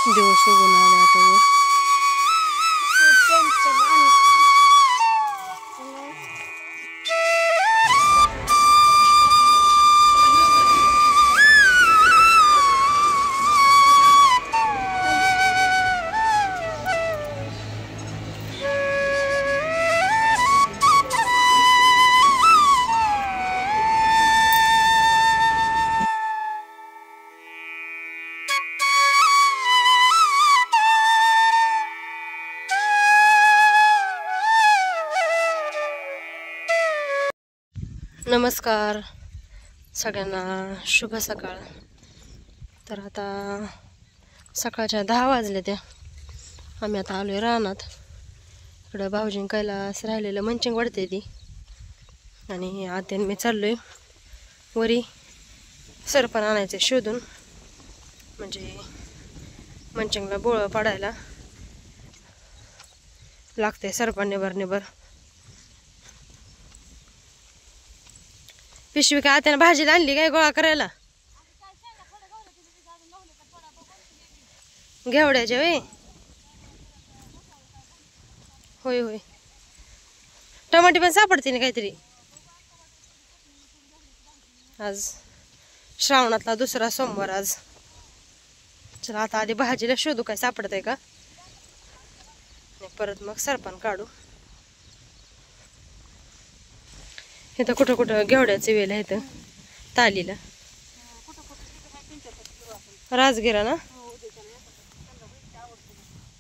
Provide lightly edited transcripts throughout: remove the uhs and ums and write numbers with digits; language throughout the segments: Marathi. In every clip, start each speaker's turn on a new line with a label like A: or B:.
A: दिवस उगून आले आता वर. नमस्कार सगळ्यांना, शुभ सकाळ. तर आता सकाळच्या 10 वाजले त्या. आम्ही आता आलोय रानात. इकडं भाऊजीं कैलास राहिलेलं मंचिंग वाढते ती, आणि आत्यान मी चाललोय वरी सरपण आणायचे शोधून, म्हणजे मंचिंगला बोळं पाडायला लागते सरपण निबर. पिशवी काय त्यानं भाजीला आणली काय गोळा करायला? घेवड्याच्या वे होय होय. टमाटे पण सापडते ना काहीतरी. आज श्रावणातला दुसरा सोमवार आज. चला आता आधी भाजीला शोधू काय सापडतंय का, परत मग सरपण काढू. इथं कुठं कुठं घेवड्याचे वेल आहेत तालीला. राजगिरा ना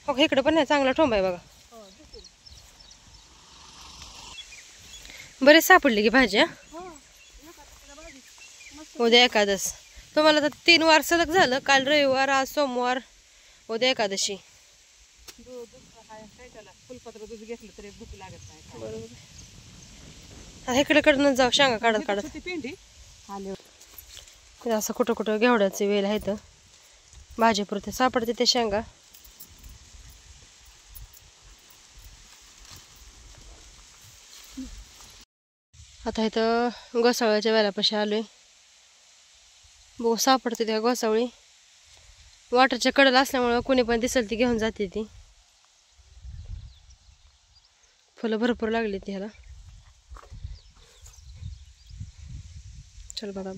A: हो, इकडं पण नाही चांगला ठोंब आहे बघा. बरेच सापडले की भाज्या. उद्या एकादश. तुम्हाला तर 3 वार सलग झालं. काल रविवार, आज सोमवार, उद्या एकादशी. आता इकडे जाऊ शेंगा काढत असं कुठं कुठं घेवड्याचे वेल आहेत. भाजीपुरते सापडते ते शेंगा. आता इथं गोसावळ्याच्या वेलापाशी आलोय. बघू सापडते त्या गोसावळी. वाटरच्या कडेला असल्यामुळं कोणी पण दिसेल ती घेऊन जाते ती. फुलं भरपूर लागली ती ह्याला. चल बघा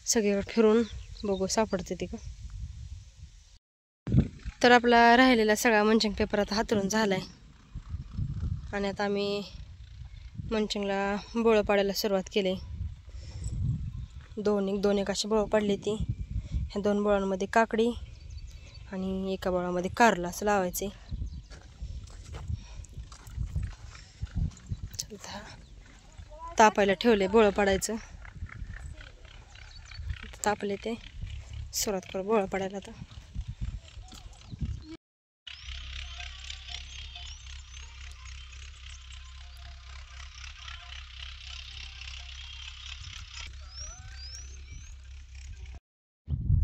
A: सगळीकडे फिरून बघू सापडते ती का. तर आपला राहिलेला सगळा मंचिंग पेपर आता हातरून झालाय, आणि आता आम्ही मंचिंगला बोळं पाडायला सुरुवात केली. दोन एक अशी बोळं पाडली ती. ह्या 2 बोळांमध्ये काकडी आणि एका बोळामध्ये कारला असं लावायचे. तापायला ठेवले बोळं पाडायचं. तापले ते सुरुवात करू बोळं पाडायला.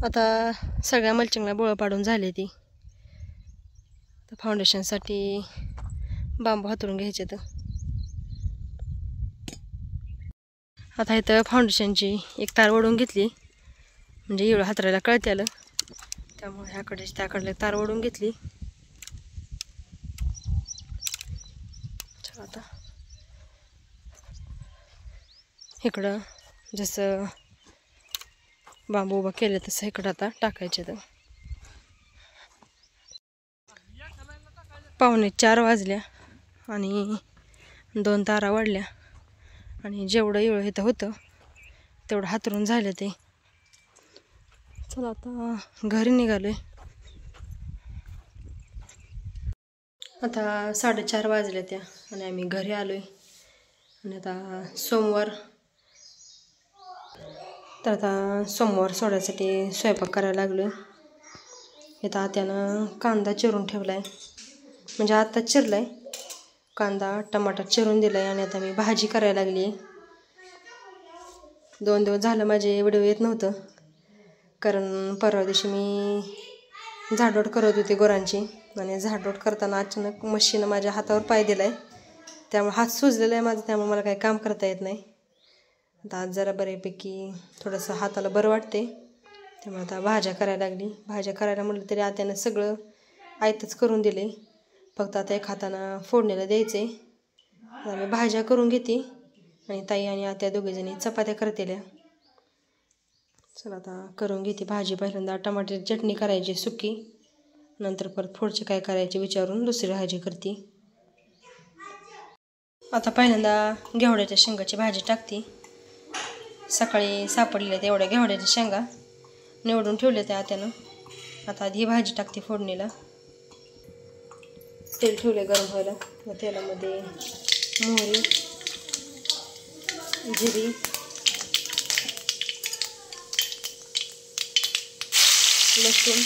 A: आता सगळ्या मल्चिंगला बोळं पाडून झाले ती. तर फाउंडेशनसाठी बांबू हातरून घ्यायचे. तर आता इथं फाउंडेशनची एक तार ओढून घेतली, म्हणजे एवढं हातरायला कळते आलं, त्यामुळे ह्याकडे त्याकडले तार ओढून घेतली. चला आता इकडं जसं बांबू उभा केले तसं इकडं आता टाकायचे. तर 3:45 वाजल्या आणि 2 तारा वाढल्या, आणि जेवढं इळं इथं होतं तेवढं हातरून झालं ते. चला आता घरी निघालोय. आता 4:30 वाजल्या त्या, आणि आम्ही घरी आलोय. आणि आता सोमवार, तर आता सोमवार सोडायसाठी स्वयंपाक करायला लागलोय. इथं आत्यानं कांदा चिरून ठेवलाय, म्हणजे आता चिरलाय कांदा, टमाटर चिरून दिलाय. आणि आता मी भाजी करायला लागली. 2 दिवस झालं माझे व्हिडिओ येत नव्हतं, कारण परवा दिवशी मी झाडलोट करत होते गुरांची, आणि झाडलोट करताना अचानक मशीनं माझ्या हातावर पाय दिलाय, त्यामुळे हात सुजलेला आहे माझा, त्यामुळे मला काही काम करता येत नाही. आता आज जरा बऱ्यापैकी थोडंसं हाताला बरं वाटते, त्यामुळे आता भाज्या करायला लागली. भाज्या करायला म्हटलं तरी आत्यानं सगळं आयतच करून दिले. फक्त आता एक हातानं फोडणीला द्यायचे. आता मी भाज्या करून घेते आणि ताई आणि आत्या दोघीजणी चपात्या करतेल्या. चला आता करून घेते भाजी. पहिल्यांदा टमाट्याची चटणी करायची सुकी, नंतर परत पुढचे काय करायचे विचारून दुसरी भाजी करते. आता पहिल्यांदा घेवड्याच्या शेंगाची भाजी टाकते. सकाळी सापडलेल्या तेवढ्या घेवड्याच्या शेंगा निवडून ठेवल्या त्या आत्यानं. आता आधी ही भाजी टाकते फोडणीला. तेल ठेवले गरम व्हायला. मग तेलामध्ये मोहरी, जिरी, लसूण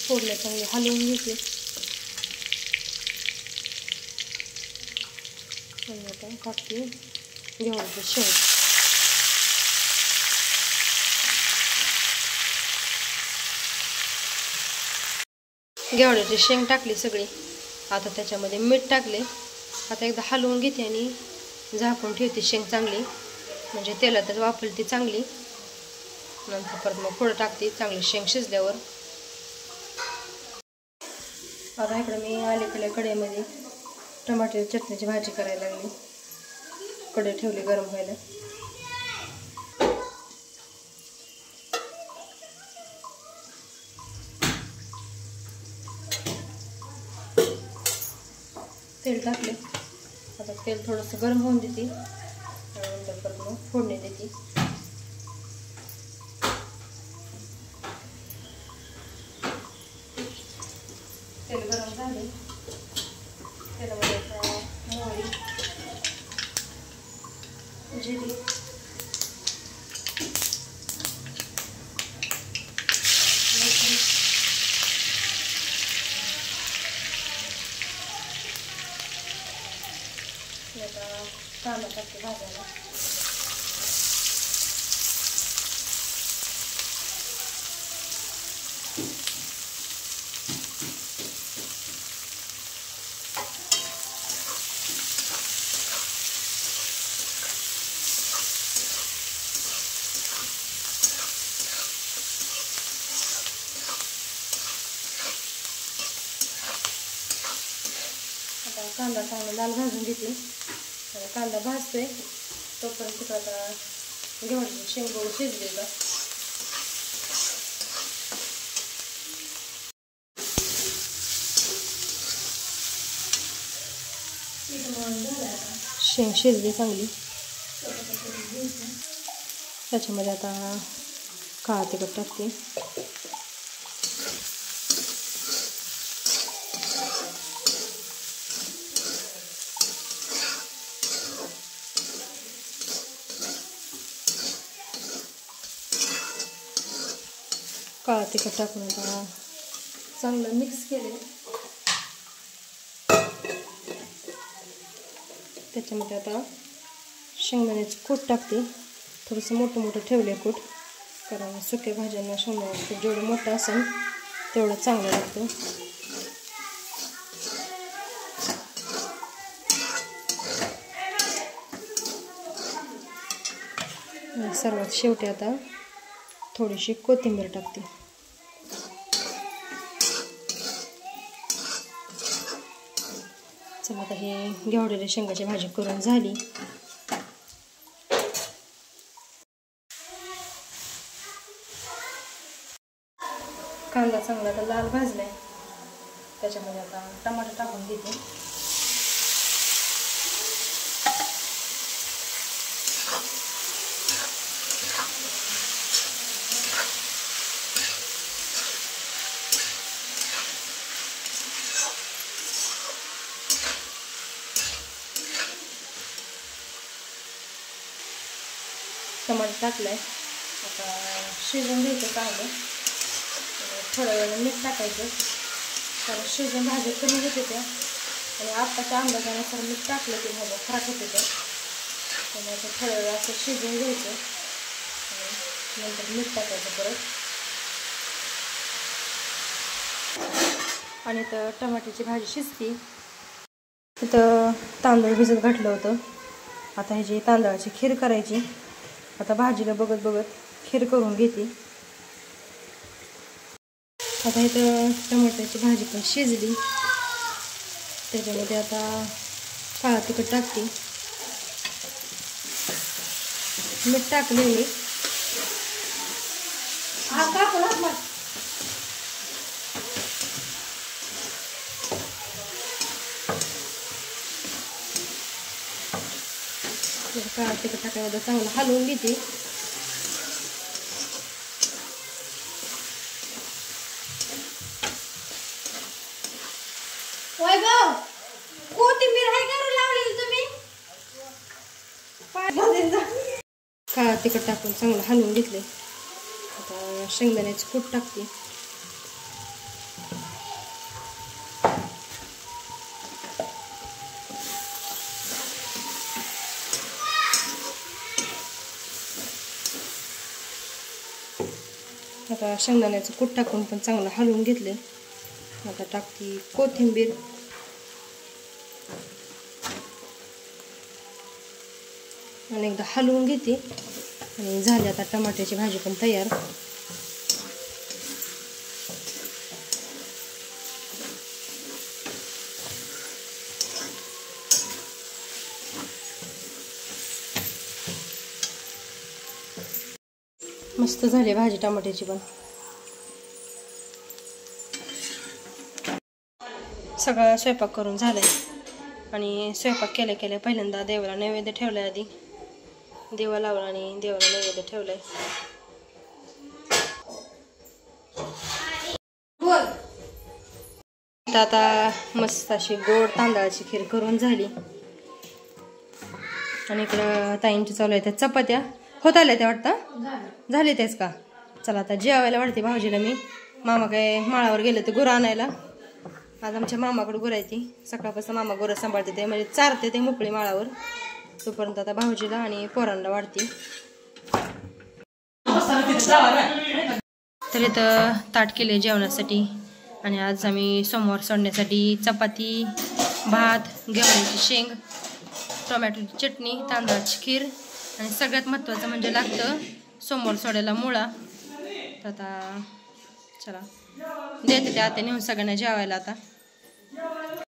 A: फोडलं चांगले हलवून घेते. आणि आता टाकते घेवड्याची शेंग. घेवड्याची शेंग टाकली सगळी. आता त्याच्यामध्ये मीठ टाकले. आता एकदा हलवून घेते आणि झाकून ठेवते शेंग चांगली, म्हणजे तेलातच वाफलते चांगली. नंतर परत मग पुढं टाकते चांगली शेंग शिजल्यावर. आता इकडे मी अलीकडे कढईमध्ये टमाट्याची चटणीची भाजी करायला लागली. कढई ठेवली गरम व्हायला. तेल टाकले. आता तेल थोडंसं गरम होऊन देते. नंतर परत मग फोडणी देते. तेल गरम झाले. तेलामध्ये मोहरी, जिरी, लसूण, आता कांदा टाकते भाजायला. आता कांदा चांगला लाल भाजून घेते. कांदा भाजतोय तोपर्यंत आता घेवड्याची शेंग शिजले का. शेंग शिजली चांगली. त्याच्यामध्ये आता काळा तिखट टाकते. काळा तिखट टाकून आता चांगलं मिक्स केले. त्याच्यामध्ये आता शेंगदाण्याचे कूट टाकते. थोडंसं मोठं मोठं ठेवले कूट, कारण सुक्या भाज्यांना शेंगदाण्याचं जेवढं मोठं असेल तेवढं चांगलं लागतं. सर्वात शेवटी आता थोडीशी कोथिंबीर टाकते. चला आता हे घेवड्याच्या शेंगाची भाजी करून झाली. कांदा चांगला आता लाल भाजलाय. त्याच्यामध्ये आता टमाटर टाकून देते. टमाटर टाकलाय. आता शिजून घ्यायचं चांगलं. थोड्या वेळाने मीठ टाकायचं, कारण शिजून भाजी कमी होते त्या, आणि आत्ताच्या अंदाजानुसार मीठ टाकलं की भाज्या खराब होते त्या. त्यामुळे आता थोड्या वेळ असं शिजून घ्यायचं आणि नंतर मीठ टाकायचं परत. आणि तर टमाट्याची भाजी शिजती. इथं तांदूळ भिजत घातलं होतं. आता ह्याची तांदळाची खीर करायची. आता भाजीला बघत बघत खीर करून घेते. आता इथं टमाट्याची भाजी पण शिजली. त्याच्यामध्ये आता काळा तिखट टाकते. मीठ टाकले मी. काळा तिखट टाकल्यावर चांगलं हलवून घेते. कोथिंबीर आहे का लावलेली तुम्ही? काळा तिखट टाकून चांगलं हलवून घेतले. आता शेंगदाण्याची कूट टाकते. आता शेंगदाण्याचं कूट टाकून पण चांगलं हलवून घेतले. आता टाकते कोथिंबीर. आणि एकदा हलवून घेते. आणि झाली आता टमाट्याची भाजी पण तयार. मस्त झाली भाजी टमाट्याची पण. सगळा स्वयंपाक करून झालाय. आणि स्वयंपाक केल्या केल्या पहिल्यांदा देवाला नैवेद्य ठेवलाय. आधी देवा लावला आणि देवाला नैवेद्य ठेवलाय. आता मस्त अशी गोड तांदळाची खीर करून झाली. आणि इकडं ताईंची चालू आहे त्या चपात्या होत आल्या. त्या वाटतं झाले तेच का. चला आता जेवायला वाढते भाऊजीला मी. मामा काय माळावर गेले ते गुरं आणायला. आज आमच्या मामाकडे गुरं आहे ती. सकाळपासून मामा गुरं सांभाळते ते म्हणजे चारते ते मोकळी माळावर. तोपर्यंत आता भाऊजीला आणि पोरांना वाढते. तर इथं ताट केले जेवणासाठी. आणि आज आम्ही सोमवार सोडण्यासाठी चपाती, भात, घेवड्याची शेंग, टोमॅटोची चटणी, तांदळाची खीर आणि सगळ्यात महत्त्वाचं म्हणजे लागतं सोमवार सोडायला मुळा. तर आता चला देते त्या आता नेऊन सगळ्यांना जेवायला आता.